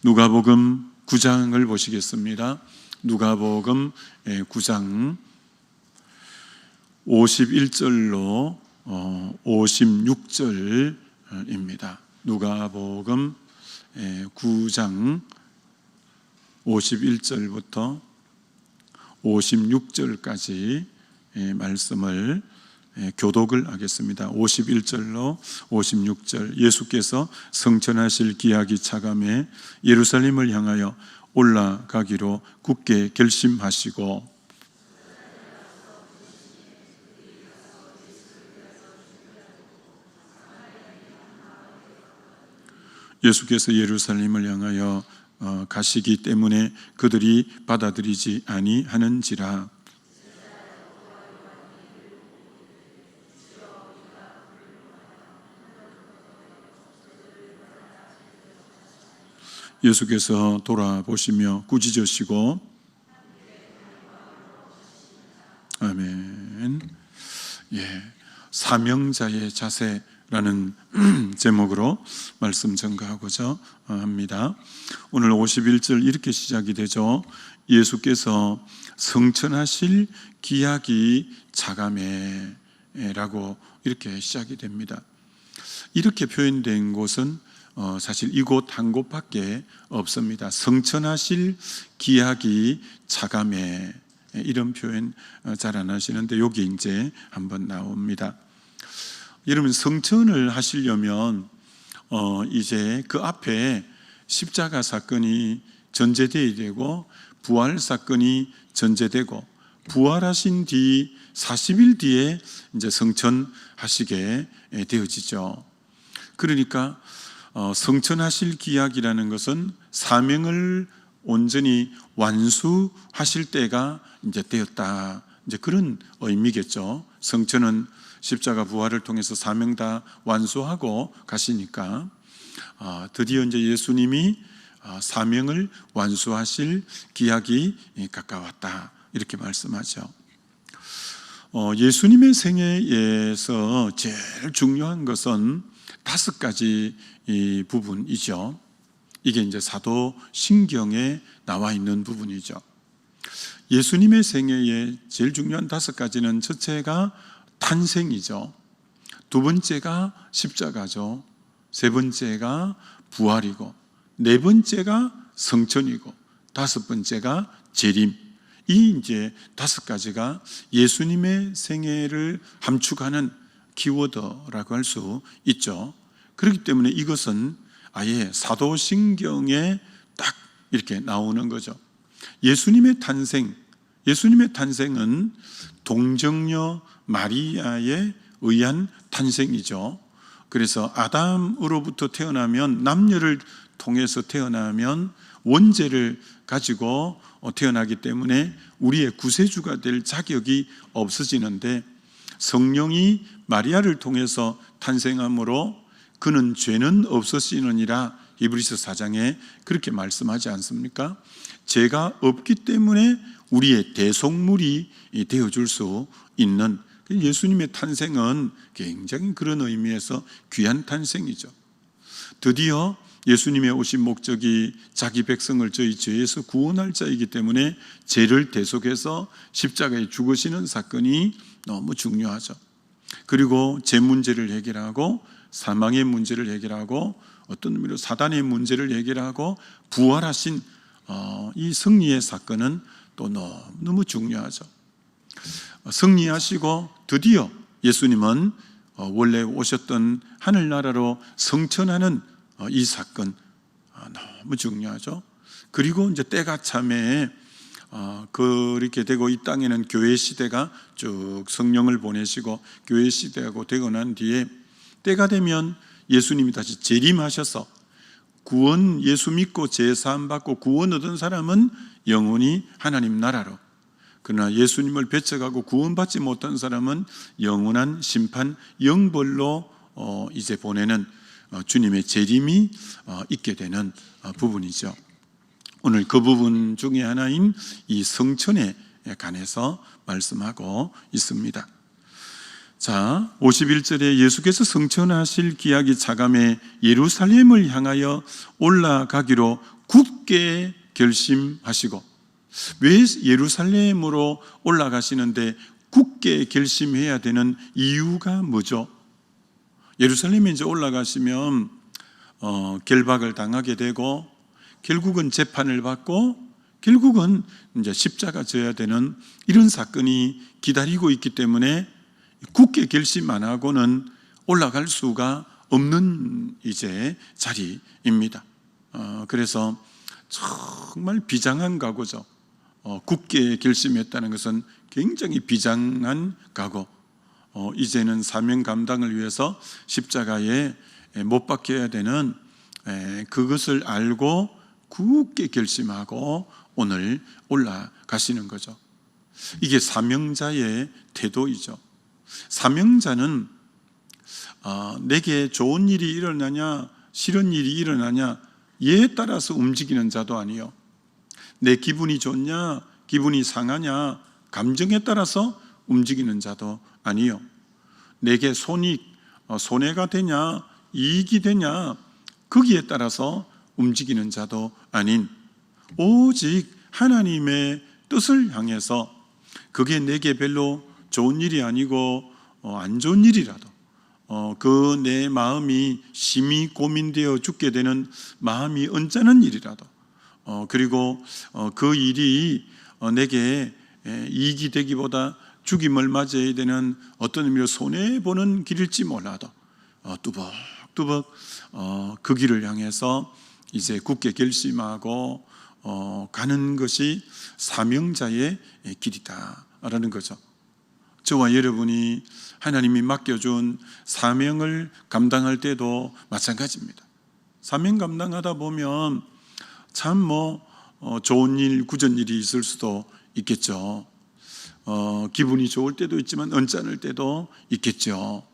누가복음 9장을 보시겠습니다. 누가복음 9장 51절로 56절입니다. 누가복음 9장 51절부터 56절까지 말씀을 교독을 하겠습니다. 51절로 56절. 예수께서 성천하실 기약이 차감해 예루살렘을 향하여 올라가기로 굳게 결심하시고 예수께서 예루살렘을 향하여 가시기 때문에 그들이 받아들이지 아니하는지라. 예수께서 돌아보시며 꾸짖으시고 아멘. 사명자의 자세라는 제목으로 말씀 전가하고자 합니다. 오늘 51절 이렇게 시작이 되죠. 예수께서 성천하실 기약이 차감해 라고 이렇게 시작이 됩니다. 이렇게 표현된 곳은 사실 이곳 한 곳밖에 없습니다. 성천하실 기약이 차감해, 이런 표현 잘 안 하시는데 여기 이제 한번 나옵니다. 여러분, 성천을 하시려면 이제 그 앞에 십자가 사건이 전제되어야 되고 부활 사건이 전제되고 부활하신 뒤 40일 뒤에 이제 성천하시게 되어지죠. 그러니까 성천하실 기약이라는 것은 사명을 온전히 완수하실 때가 이제 되었다, 이제 그런 의미겠죠. 성천은 십자가 부활을 통해서 사명 다 완수하고 가시니까 드디어 이제 예수님이 사명을 완수하실 기약이 가까웠다, 이렇게 말씀하죠. 예수님의 생애에서 제일 중요한 것은 5가지 이 부분이죠. 이게 이제 사도신경에 나와 있는 부분이죠. 예수님의 생애에 제일 중요한 5가지는 첫째가 탄생이죠. 두 번째가 십자가죠. 세 번째가 부활이고, 네 번째가 성천이고, 5번째가 재림. 이 이제 5가지가 예수님의 생애를 함축하는 키워드라고 할 수 있죠. 그렇기 때문에 이것은 아예 사도신경에 딱 이렇게 나오는 거죠. 예수님의 탄생은 동정녀 마리아에 의한 탄생이죠. 그래서 아담으로부터 태어나면, 남녀를 통해서 태어나면 원죄를 가지고 태어나기 때문에 우리의 구세주가 될 자격이 없어지는데, 성령이 마리아를 통해서 탄생함으로 그는 죄는 없으시느니라 히브리서 4장에 그렇게 말씀하지 않습니까? 죄가 없기 때문에 우리의 대속물이 되어줄 수 있는, 예수님의 탄생은 굉장히 그런 의미에서 귀한 탄생이죠. 드디어 예수님의 오신 목적이 자기 백성을 저희 죄에서 구원할 자이기 때문에 죄를 대속해서 십자가에 죽으시는 사건이 너무 중요하죠. 그리고 죄 문제를 해결하고 사망의 문제를 해결하고 어떤 의미로 사단의 문제를 해결하고 부활하신 이 승리의 사건은 또 너무 중요하죠. 승리하시고 드디어 예수님은 원래 오셨던 하늘나라로 성천하는 이 사건 너무 중요하죠. 그리고 이제 때가 참에 그렇게 되고, 이 땅에는 교회 시대가 쭉 성령을 보내시고 교회 시대가 되고 난 뒤에 때가 되면 예수님이 다시 재림하셔서 구원, 예수 믿고 제사함 받고 구원 얻은 사람은 영원히 하나님 나라로, 그러나 예수님을 배척하고 구원받지 못한 사람은 영원한 심판, 영벌로 이제 보내는 주님의 재림이 있게 되는 부분이죠. 오늘 그 부분 중에 하나인 이 성천에 관해서 말씀하고 있습니다. 자, 51절에 예수께서 성천하실 기약이 차감해 예루살렘을 향하여 올라가기로 굳게 결심하시고, 왜 예루살렘으로 올라가시는데 굳게 결심해야 되는 이유가 뭐죠? 예루살렘에 이제 올라가시면 결박을 당하게 되고, 결국은 재판을 받고, 결국은 이제 십자가 져야 되는 이런 사건이 기다리고 있기 때문에 굳게 결심 안 하고는 올라갈 수가 없는 이제 자리입니다. 그래서 정말 비장한 각오죠. 굳게 결심했다는 것은 굉장히 비장한 각오. 이제는 사명 감당을 위해서 십자가에 못 박혀야 되는 그것을 알고 굳게 결심하고 오늘 올라가시는 거죠. 이게 사명자의 태도이죠. 사명자는 내게 좋은 일이 일어나냐 싫은 일이 일어나냐 얘에 따라서 움직이는 자도 아니요, 내 기분이 좋냐 기분이 상하냐 감정에 따라서 움직이는 자도 아니요, 내게 손해가 되냐 이익이 되냐 거기에 따라서 움직이는 자도 아닌, 오직 하나님의 뜻을 향해서, 그게 내게 별로 좋은 일이 아니고 안 좋은 일이라도 그 내 마음이 심히 고민되어 죽게 되는 마음이 언짢은 일이라도, 그리고 그 일이 내게 이익이 되기보다 죽임을 맞이해야 되는 어떤 의미로 손해보는 길일지 몰라도 뚜벅뚜벅 그 길을 향해서 이제 굳게 결심하고 가는 것이 사명자의 길이다라는 거죠. 저와 여러분이 하나님이 맡겨준 사명을 감당할 때도 마찬가지입니다. 사명 감당하다 보면 참 좋은 일, 굳은 일이 있을 수도 있겠죠. 기분이 좋을 때도 있지만 언짢을 때도 있겠죠.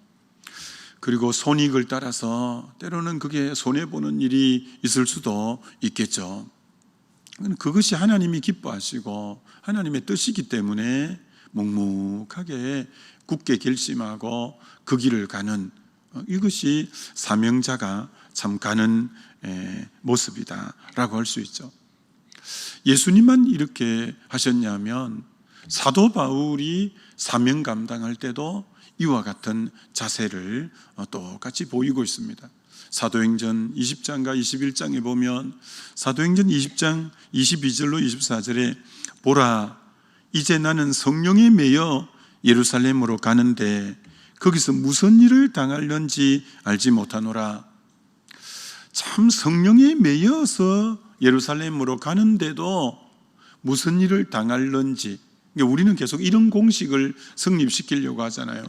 그리고 손익을 따라서 때로는 그게 손해보는 일이 있을 수도 있겠죠. 그것이 하나님이 기뻐하시고 하나님의 뜻이기 때문에 묵묵하게 굳게 결심하고 그 길을 가는, 이것이 사명자가 참 가는 모습이다라고 할 수 있죠. 예수님만 이렇게 하셨냐면 사도 바울이 사명 감당할 때도 이와 같은 자세를 똑같이 보이고 있습니다. 사도행전 20장과 21장에 보면, 사도행전 20장 22절로 24절에 보라, 이제 나는 성령에 매여 예루살렘으로 가는데 거기서 무슨 일을 당하려는지 알지 못하노라. 참 성령에 매여서 예루살렘으로 가는데도 무슨 일을 당하려는지, 우리는 계속 이런 공식을 성립시키려고 하잖아요.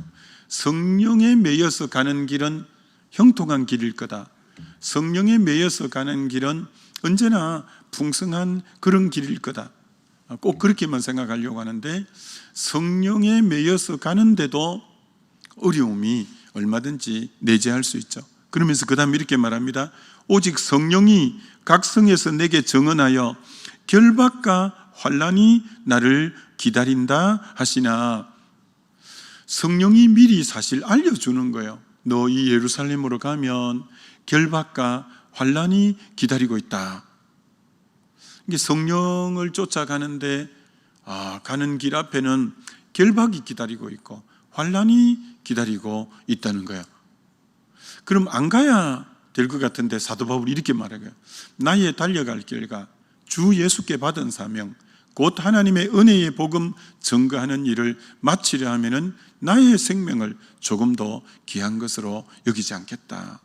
성령에 매여서 가는 길은 형통한 길일 거다. 성령에 매여서 가는 길은 언제나 풍성한 그런 길일 거다. 꼭 그렇게만 생각하려고 하는데, 성령에 매여서 가는데도 어려움이 얼마든지 내재할 수 있죠. 그러면서 그 다음에 이렇게 말합니다. 오직 성령이 각 성에서 내게 정언하여 결박과 환난이 나를 기다린다 하시나, 성령이 미리 사실 알려주는 거예요. 너 이 예루살렘으로 가면 결박과 환난이 기다리고 있다. 이게 성령을 쫓아가는데 가는 길 앞에는 결박이 기다리고 있고 환난이 기다리고 있다는 거예요. 그럼 안 가야 될 것 같은데 사도 바울이 이렇게 말해요. 나의 달려갈 길과 주 예수께 받은 사명, 곧 하나님의 은혜의 복음 증거하는 일을 마치려 하면은 나의 생명을 조금 더 귀한 것으로 여기지 않겠다.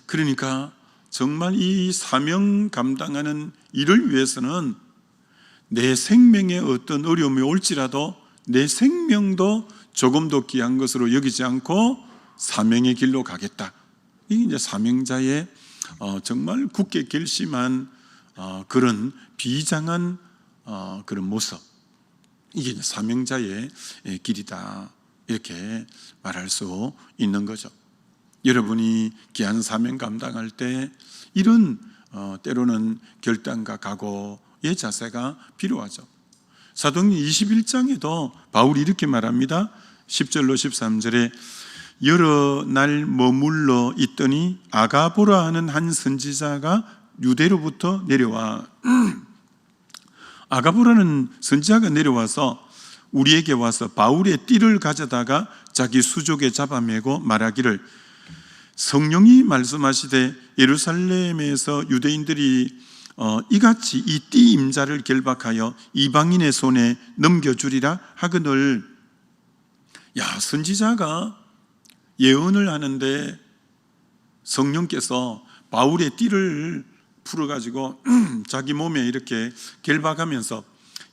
그러니까 정말 이 사명 감당하는 일을 위해서는 내 생명에 어떤 어려움이 올지라도 내 생명도 조금 더 귀한 것으로 여기지 않고 사명의 길로 가겠다. 이게 이제 사명자의 정말 굳게 결심한 그런 비장한 그런 모습, 이게 이제 사명자의 길이다, 이렇게 말할 수 있는 거죠. 여러분이 귀한 사명 감당할 때 이런 때로는 결단과 각오의 자세가 필요하죠. 사도행전 21장에도 바울이 이렇게 말합니다. 10절로 13절에 여러 날 머물러 있더니 아가보라 하는 한 선지자가 유대로부터 내려와 아가보라는 선지자가 내려와서 우리에게 와서 바울의 띠를 가져다가 자기 수족에 잡아매고 말하기를 성령이 말씀하시되 예루살렘에서 유대인들이 이같이 이 띠 임자를 결박하여 이방인의 손에 넘겨주리라 하거늘. 선지자가 예언을 하는데 성령께서 바울의 띠를 풀어가지고 자기 몸에 이렇게 결박하면서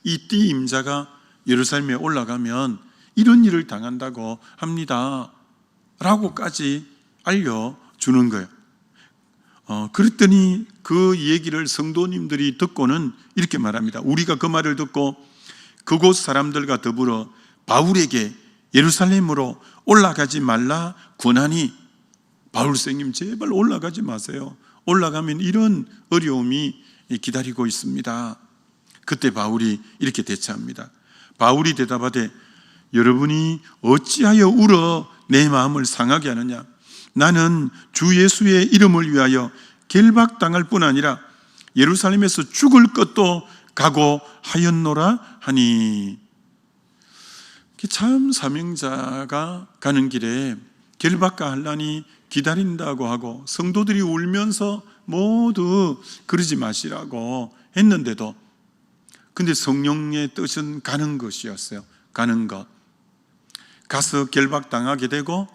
이 띠 임자가 예루살렘에 올라가면 이런 일을 당한다고 합니다 라고까지 알려주는 거예요. 그랬더니 그 얘기를 성도님들이 듣고는 이렇게 말합니다. 우리가 그 말을 듣고 그곳 사람들과 더불어 바울에게 예루살렘으로 올라가지 말라 권하니, 바울 선생님 제발 올라가지 마세요. 올라가면 이런 어려움이 기다리고 있습니다. 그때 바울이 이렇게 대처합니다. 바울이 대답하되 여러분이 어찌하여 울어 내 마음을 상하게 하느냐. 나는 주 예수의 이름을 위하여 결박당할 뿐 아니라 예루살렘에서 죽을 것도 각오하였노라 하니. 참 사명자가 가는 길에 결박과 환난이 기다린다고 하고 성도들이 울면서 모두 그러지 마시라고 했는데도, 근데 성령의 뜻은 가는 것이었어요. 가는 것. 가서 결박당하게 되고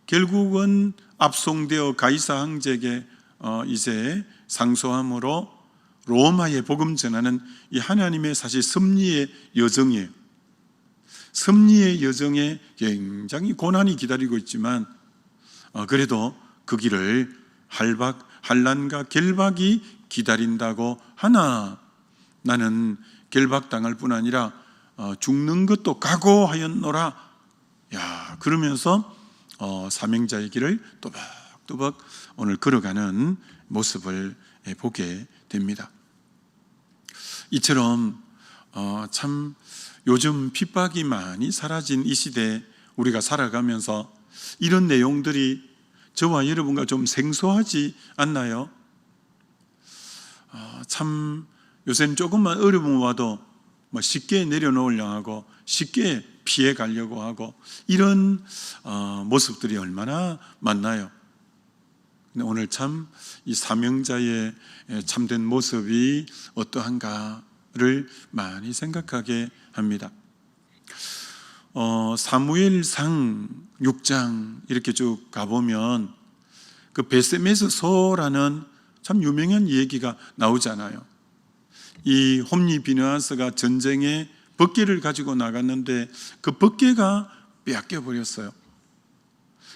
결국은 압송되어 가이사 황제에게 이제 상소함으로 로마에 복음 전하는 이 하나님의 사실 섭리의 여정이에요. 섭리의 여정에 굉장히 고난이 기다리고 있지만 그래도 그 길을 환난과 결박이 기다린다고 하나 나는 결박당할 뿐 아니라 죽는 것도 각오하였노라. 그러면서 사명자의 길을 또박또박 오늘 걸어가는 모습을 보게 됩니다. 이처럼 참 요즘 핍박이 많이 사라진 이 시대에 우리가 살아가면서 이런 내용들이 저와 여러분과 좀 생소하지 않나요? 참 요새는 조금만 어려움 와도 쉽게 내려놓으려 하고 쉽게 피해 가려고 하고 이런 모습들이 얼마나 많나요? 근데 오늘 참 이 사명자의 참된 모습이 어떠한가를 많이 생각하게 합니다. 사무엘상 6장 이렇게 쭉 가보면 그 베세메스소라는 참 유명한 얘기가 나오잖아요. 이 홈리 비느하스가 전쟁에 벗개를 가지고 나갔는데 그 벗개가 빼앗겨 버렸어요.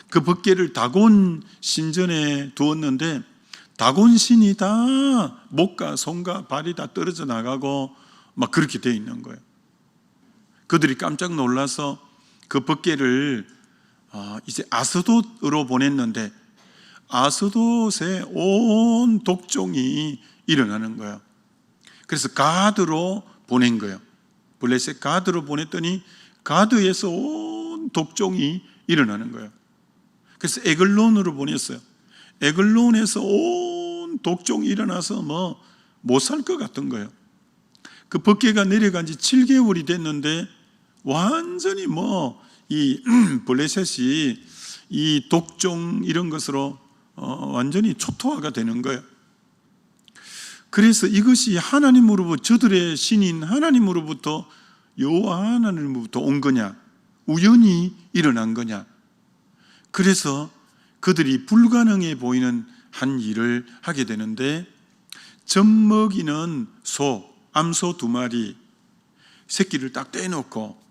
그 벗개를 다곤 신전에 두었는데 다곤 신이 다 목과 손과 발이 다 떨어져 나가고 막 그렇게 돼 있는 거예요. 그들이 깜짝 놀라서 그 벗개를 이제 아스돗으로 보냈는데 아스돗에 온 독종이 일어나는 거예요. 그래서 가드로 보낸 거예요. 블레셋 가드로 보냈더니 가드에서 온 독종이 일어나는 거예요. 그래서 에글론으로 보냈어요. 에글론에서 온 독종이 일어나서 못 살 것 같은 거예요. 그 벗개가 내려간 지 7개월이 됐는데 완전히 이 블레셋이 이 독종 이런 것으로 완전히 초토화가 되는 거예요. 그래서 이것이 하나님으로부터 저들의 신인 하나님으로부터 여호와 하나님으로부터 온 거냐, 우연히 일어난 거냐. 그래서 그들이 불가능해 보이는 한 일을 하게 되는데 젖먹이는 소, 암소 2마리 새끼를 딱 떼놓고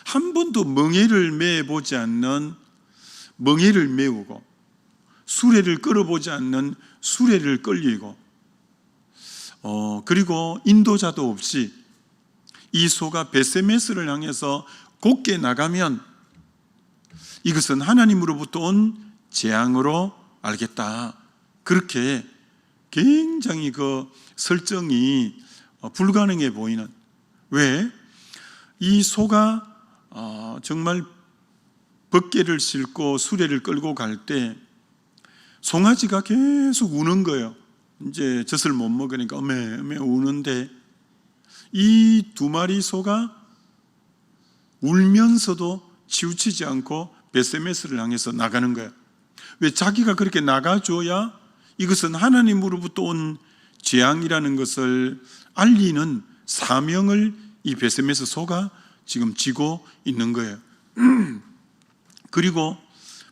한 번도 멍에를 매보지 않는 멍에를 메우고 수레를 끌어보지 않는 수레를 끌리고 그리고 인도자도 없이 이 소가 베세메스를 향해서 곧게 나가면 이것은 하나님으로부터 온 재앙으로 알겠다. 그렇게 굉장히 그 설정이 불가능해 보이는, 왜? 이 소가 정말 벗개를 싣고 수레를 끌고 갈 때 송아지가 계속 우는 거예요. 이제 젖을 못 먹으니까 어메 우는데 이 두 마리 소가 울면서도 치우치지 않고 벳세메스를 향해서 나가는 거예요. 왜? 자기가 그렇게 나가줘야 이것은 하나님으로부터 온 재앙이라는 것을 알리는 사명을 이 벳세메스 소가 지금 지고 있는 거예요. 그리고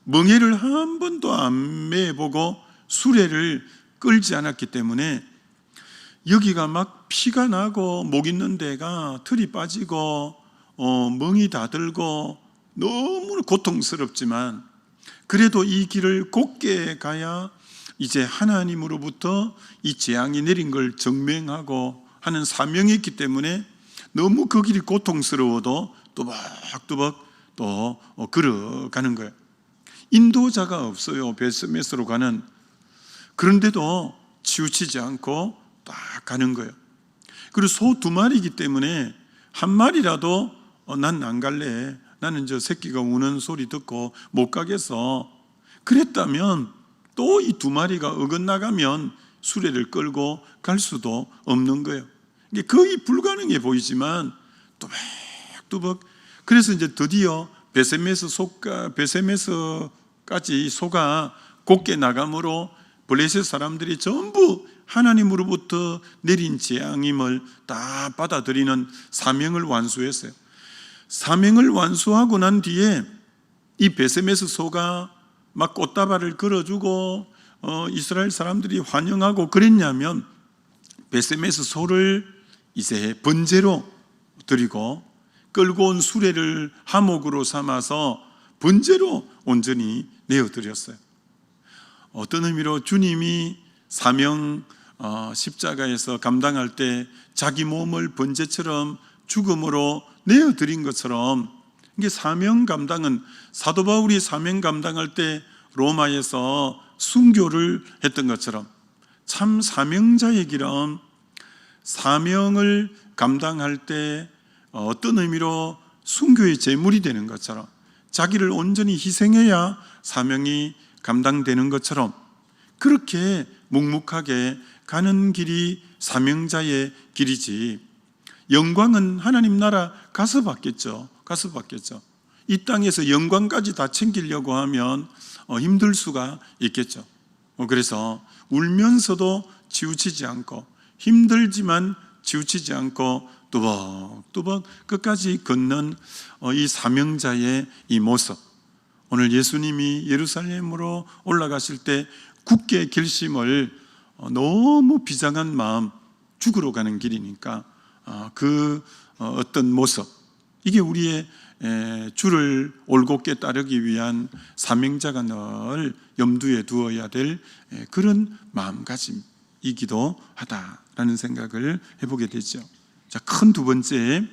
멍에를 한 번도 안 매보고 수레를 끌지 않았기 때문에 여기가 막 피가 나고 목 있는 데가 털이 빠지고 멍이 다 들고 너무 고통스럽지만 그래도 이 길을 곧게 가야 이제 하나님으로부터 이 재앙이 내린 걸 증명하고 하는 사명이 있기 때문에 너무 그 길이 고통스러워도 또박또박 또 걸어가는 거예요. 인도자가 없어요. 벳세메스로 가는. 그런데도 치우치지 않고 딱 가는 거예요. 그리고 소 두 마리이기 때문에 한 마리라도 난 안 갈래, 나는 저 새끼가 우는 소리 듣고 못 가겠어, 그랬다면 또 이 두 마리가 어긋나가면 수레를 끌고 갈 수도 없는 거예요. 이게 거의 불가능해 보이지만 또박또박. 그래서 이제 드디어 벳세메스까지 소가 곧게 나감으로 블레셋 사람들이 전부 하나님으로부터 내린 재앙임을 다 받아들이는 사명을 완수했어요. 사명을 완수하고 난 뒤에 이 벳세메스 소가 막 꽃다발을 걸어주고 이스라엘 사람들이 환영하고 그랬냐면 벳세메스 소를 이제 번제로 드리고 끌고 온 수레를 하목으로 삼아서 번제로 온전히 내어드렸어요. 어떤 의미로 주님이 사명 십자가에서 감당할 때 자기 몸을 번제처럼 죽음으로 내어드린 것처럼, 이게 사명 감당은 사도 바울이 사명 감당할 때 로마에서 순교를 했던 것처럼 참 사명자의 길은 사명을 감당할 때 어떤 의미로 순교의 제물이 되는 것처럼 자기를 온전히 희생해야 사명이 감당되는 것처럼 그렇게 묵묵하게 가는 길이 사명자의 길이지, 영광은 하나님 나라 가서 받겠죠. 가서 받겠죠. 이 땅에서 영광까지 다 챙기려고 하면 힘들 수가 있겠죠. 그래서 울면서도 치우치지 않고, 힘들지만 치우치지 않고 뚜벅뚜벅 끝까지 걷는 이 사명자의 이 모습, 오늘 예수님이 예루살렘으로 올라가실 때 굳게 결심을, 너무 비장한 마음, 죽으러 가는 길이니까 그 어떤 모습, 이게 우리의 주를 올곧게 따르기 위한 사명자가 늘 염두에 두어야 될 그런 마음가짐이기도 하다라는 생각을 해보게 되죠. 자, 큰 두 번째,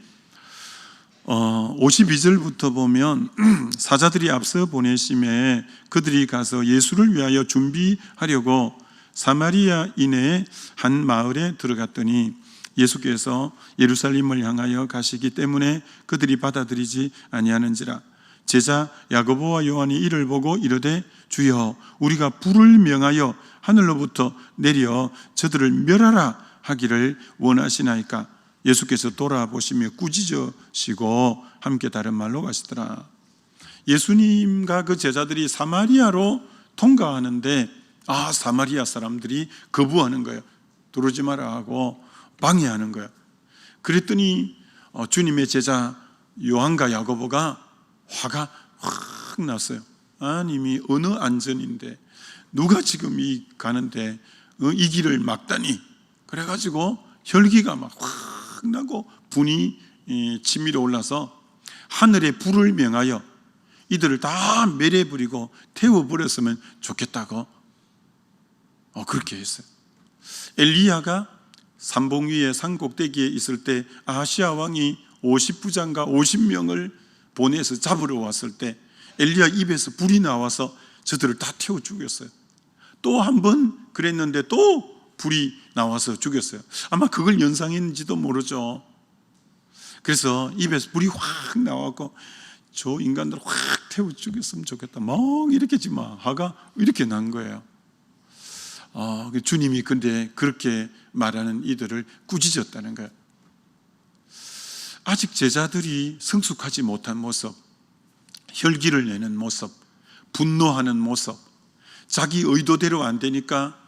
52절부터 보면 사자들이 앞서 보내심에 그들이 가서 예수를 위하여 준비하려고 사마리아 이내의 한 마을에 들어갔더니 예수께서 예루살렘을 향하여 가시기 때문에 그들이 받아들이지 아니하는지라. 제자 야고보와 요한이 이를 보고 이르되 주여, 우리가 불을 명하여 하늘로부터 내려 저들을 멸하라 하기를 원하시나이까. 예수께서 돌아보시며 꾸짖으시고 함께 다른 말로 가시더라. 예수님과 그 제자들이 사마리아로 통과하는데 사마리아 사람들이 거부하는 거예요. 들어오지 마라 하고 방해하는 거예요. 그랬더니 주님의 제자 요한과 야고보가 화가 확 났어요. 아니, 어느 안전인데 누가 지금 이 가는데 이 길을 막다니. 그래가지고 혈기가 막 확 나고 분이 치밀어 올라서 하늘에 불을 명하여 이들을 다 멸해버리고 태워버렸으면 좋겠다고 그렇게 했어요. 엘리야가 산봉 위에 산꼭대기에 있을 때 아하시아 왕이 50부장과 50명을 보내서 잡으러 왔을 때 엘리야 입에서 불이 나와서 저들을 다 태워 죽였어요. 또 한 번 그랬는데 또 불이 나와서 죽였어요. 아마 그걸 연상했는지도 모르죠. 그래서 입에서 불이 확 나와서 저 인간들 확 태워 죽였으면 좋겠다, 멍 이렇게 지마 화가 이렇게 난 거예요. 주님이 근데 그렇게 말하는 이들을 꾸짖었다는 거예요. 아직 제자들이 성숙하지 못한 모습, 혈기를 내는 모습, 분노하는 모습, 자기 의도대로 안 되니까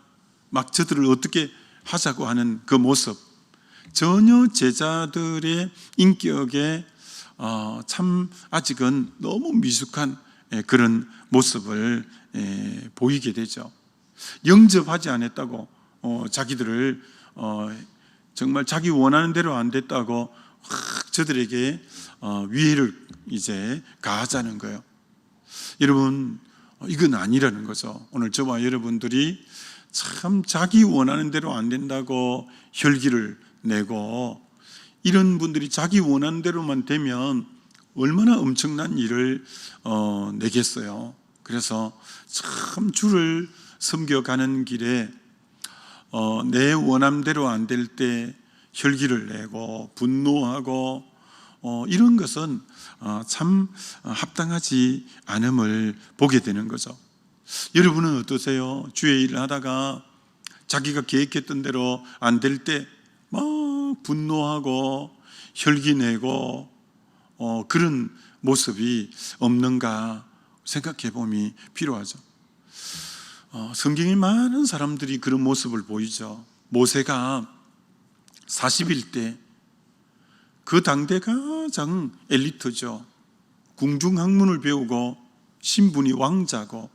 막 저들을 어떻게 하자고 하는 그 모습, 전혀 제자들의 인격에 참 아직은 너무 미숙한 그런 모습을 보이게 되죠. 영접하지 않았다고 자기들을 정말 자기 원하는 대로 안 됐다고 저들에게 위해를 이제 가하자는 거예요. 여러분, 이건 아니라는 거죠. 오늘 저와 여러분들이 참 자기 원하는 대로 안 된다고 혈기를 내고, 이런 분들이 자기 원하는 대로만 되면 얼마나 엄청난 일을 내겠어요. 그래서 참 주를 섬겨가는 길에 내 원함대로 안 될 때 혈기를 내고 분노하고 이런 것은 참 합당하지 않음을 보게 되는 거죠. 여러분은 어떠세요? 주의 일을 하다가 자기가 계획했던 대로 안 될 때 막 분노하고 혈기 내고 그런 모습이 없는가 생각해 봄이 필요하죠. 성경에 많은 사람들이 그런 모습을 보이죠. 모세가 40일 때 그 당대 가장 엘리트죠. 궁중학문을 배우고 신분이 왕자고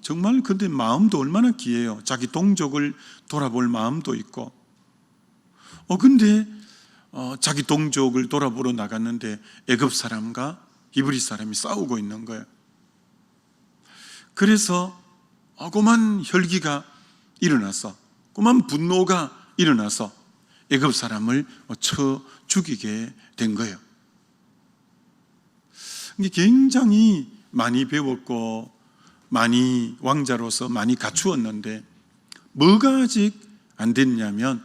정말 근데 마음도 얼마나 귀해요. 자기 동족을 돌아볼 마음도 있고 근데 자기 동족을 돌아보러 나갔는데 애굽 사람과 히브리 사람이 싸우고 있는 거예요. 그래서 고만 혈기가 일어나서 고만 분노가 일어나서 애굽 사람을 쳐 죽이게 된 거예요. 굉장히 많이 배웠고 많이 왕자로서 많이 갖추었는데 뭐가 아직 안 됐냐면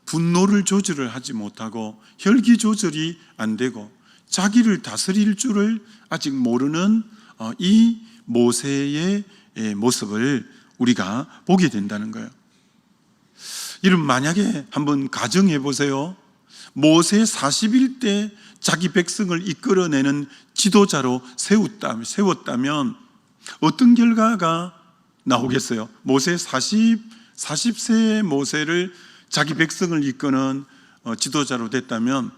분노를 조절을 하지 못하고 혈기 조절이 안 되고 자기를 다스릴 줄을 아직 모르는 이 모세의 모습을 우리가 보게 된다는 거예요. 여러분, 만약에 한번 가정해 보세요. 모세 40일 때 자기 백성을 이끌어내는 지도자로 세웠다면 어떤 결과가 나오겠어요? 모세 40세의 모세를 자기 백성을 이끄는 지도자로 됐다면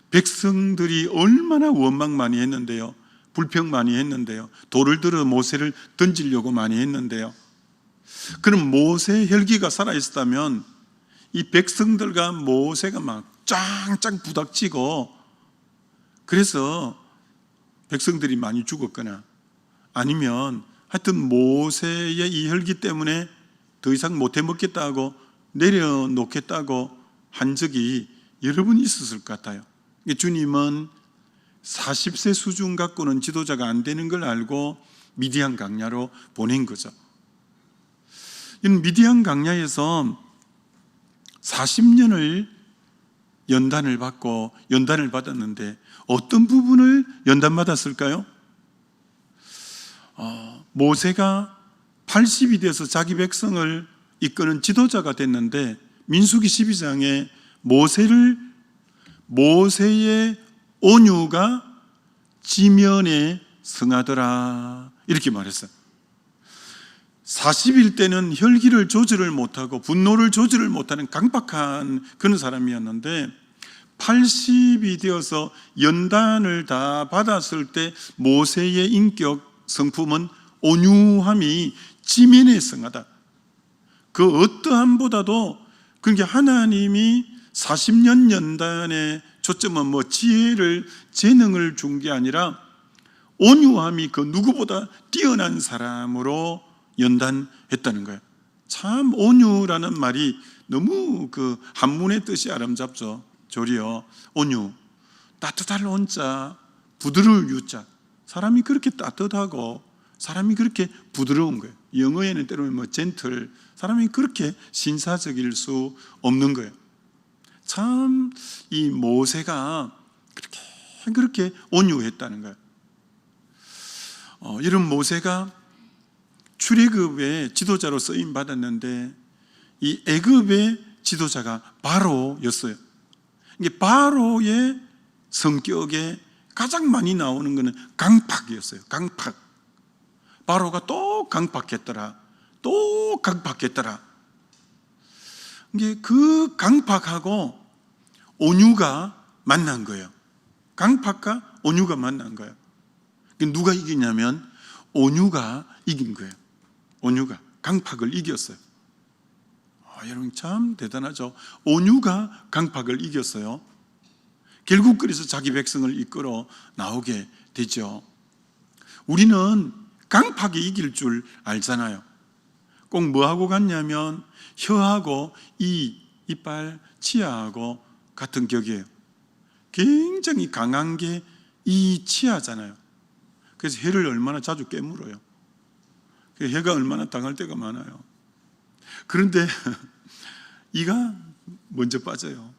백성들이 얼마나 원망 많이 했는데요. 불평 많이 했는데요. 돌을 들어 모세를 던지려고 많이 했는데요. 그럼 모세의 혈기가 살아있었다면 이 백성들과 모세가 막 짱짱 부닥치고 그래서 백성들이 많이 죽었거나 아니면 하여튼 모세의 이 혈기 때문에 더 이상 못 해먹겠다고 내려놓겠다고 한 적이 여러 번 있었을 것 같아요. 주님은 40세 수준 갖고는 지도자가 안 되는 걸 알고 미디안 광야로 보낸 거죠. 미디안 광야에서 40년을 연단을 받았는데 어떤 부분을 연단받았을까요? 모세가 80이 돼서 자기 백성을 이끄는 지도자가 됐는데 민수기 12장에 모세의 온유가 지면에 성하더라 이렇게 말했어요. 40일 때는 혈기를 조절을 못하고 분노를 조절을 못하는 강박한 그런 사람이었는데 80이 되어서 연단을 다 받았을 때 모세의 인격 성품은 온유함이 지면에 성하다. 그 어떠함보다도 그러니까 하나님이 40년 연단의 초점은 지혜를 재능을 준 게 아니라 온유함이 그 누구보다 뛰어난 사람으로 연단했다는 거예요. 참 온유라는 말이 너무 그 한문의 뜻이 아름답죠. 조리어 온유, 따뜻할 온자, 부드러울 유자. 사람이 그렇게 따뜻하고 사람이 그렇게 부드러운 거예요. 영어에는 때로는 젠틀, 사람이 그렇게 신사적일 수 없는 거예요. 참 이 모세가 그렇게 온유했다는 거예요. 이런 모세가 출애굽의 지도자로 쓰임 받았는데 이 애굽의 지도자가 바로였어요. 이게 바로의 성격에 가장 많이 나오는 것은 강팍이었어요. 강팍. 바로가 또 강팍했더라. 또 강팍했더라. 이게 그 강팍하고 온유가 만난 거예요. 강팍과 온유가 만난 거예요. 누가 이기냐면 온유가 이긴 거예요. 온유가 강팍을 이겼어요. 여러분 참 대단하죠. 온유가 강팍을 이겼어요. 결국 그래서 자기 백성을 이끌어 나오게 되죠. 우리는 강팍이 이길 줄 알잖아요. 꼭 뭐하고 같냐면 혀하고 이빨, 치아하고 같은 격이에요. 굉장히 강한 게 이 치아잖아요. 그래서 혀를 얼마나 자주 깨물어요. 혀가 얼마나 당할 때가 많아요. 그런데 이가 먼저 빠져요.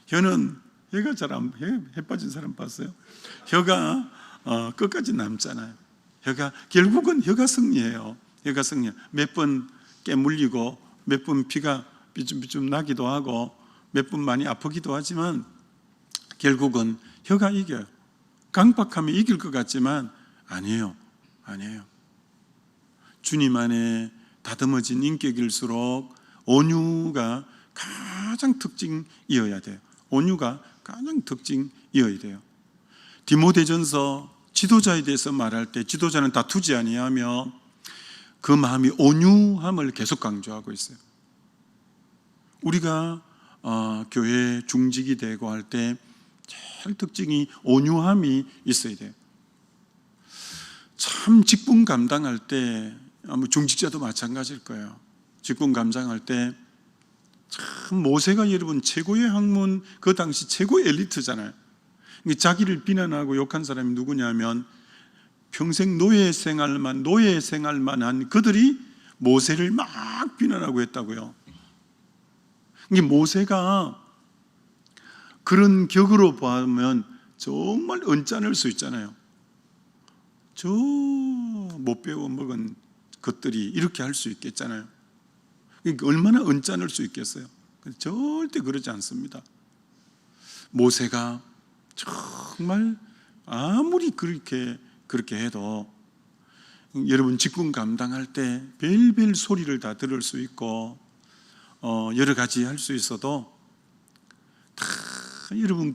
혀가 잘 안, 혀 빠진 사람 봤어요? 혀가 끝까지 남잖아요. 결국은 혀가 승리해요. 혀가 승리. 몇 번 깨물리고 몇 번 피가 삐죽삐죽 나기도 하고 몇 번 많이 아프기도 하지만 결국은 혀가 이겨요. 강팍하면 이길 것 같지만 아니에요. 주님 안에 다듬어진 인격일수록 온유가 가장 특징이어야 돼요. 온유가 가장 특징이어야 돼요. 디모데전서 지도자에 대해서 말할 때 지도자는 다투지 아니하며 그 마음이 온유함을 계속 강조하고 있어요. 우리가 교회 중직이 되고 할 때 제일 특징이 온유함이 있어야 돼요. 참 직분 감당할 때 중직자도 마찬가지일 거예요. 직분 감당할 때 참 모세가 여러분 최고의 학문, 그 당시 최고의 엘리트잖아요. 자기를 비난하고 욕한 사람이 누구냐면 평생 노예 생활만 한 그들이 모세를 막 비난하고 했다고요. 이게 모세가 그런 격으로 보면 정말 언짢을 수 있잖아요. 저 못 배워 먹은 것들이 이렇게 할 수 있겠잖아요. 그러니까 얼마나 언짢을 수 있겠어요. 절대 그러지 않습니다. 모세가 정말 아무리 그렇게 해도 여러분 직분 감당할 때 별별 소리를 다 들을 수 있고 여러 가지 할 수 있어도 다 여러분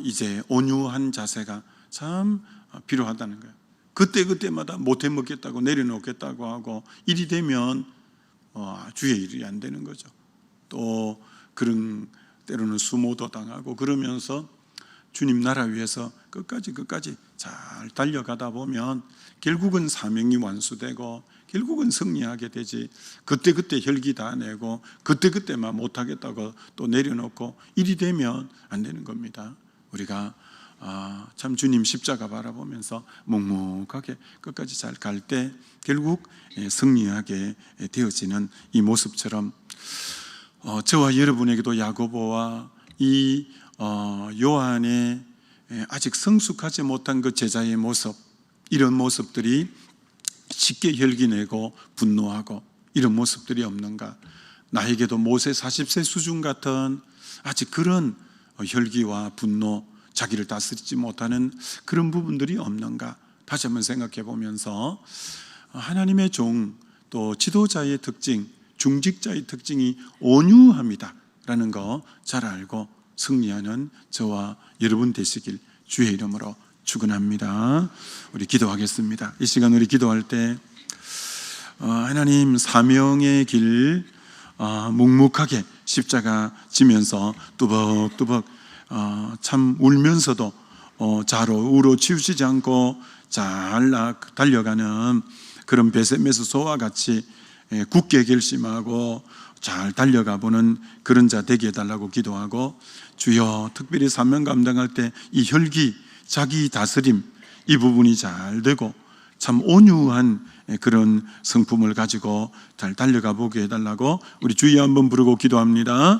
이제 온유한 자세가 참 필요하다는 거예요. 그때마다 못해 먹겠다고 내려놓겠다고 하고 일이 되면 주의 일이 안 되는 거죠. 또 그런 때로는 수모도 당하고 그러면서 주님 나라 위해서 끝까지 잘 달려가다 보면 결국은 사명이 완수되고 결국은 승리하게 되지. 그때 혈기 다 내고 그때만 못하겠다고 또 내려놓고 일이 되면 안 되는 겁니다. 우리가 참 주님 십자가 바라보면서 묵묵하게 끝까지 잘 갈 때 결국 승리하게 되어지는 이 모습처럼 저와 여러분에게도 야고보와 이 요한의 아직 성숙하지 못한 그 제자의 모습, 이런 모습들이 쉽게 혈기내고 분노하고 이런 모습들이 없는가? 나에게도 모세 40세 수준 같은 아직 그런 혈기와 분노, 자기를 다스리지 못하는 그런 부분들이 없는가? 다시 한번 생각해 보면서 하나님의 종, 또 지도자의 특징, 중직자의 특징이 온유함이다 라는 거 잘 알고 승리하는 저와 여러분 되시길 주의 이름으로 축원합니다. 우리 기도하겠습니다. 이 시간 우리 기도할 때 하나님 사명의 길 묵묵하게 십자가 지면서 뚜벅뚜벅 참 울면서도 좌로 치우치지 않고 잘 달려가는 그런 베세메소서와 같이 굳게 결심하고 잘 달려가 보는 그런 자 되게 해달라고 기도하고, 주여 특별히 사명 감당할 때 이 혈기, 자기 다스림 이 부분이 잘 되고 참 온유한 그런 성품을 가지고 잘 달려가 보게 해달라고 우리 주여 한번 부르고 기도합니다.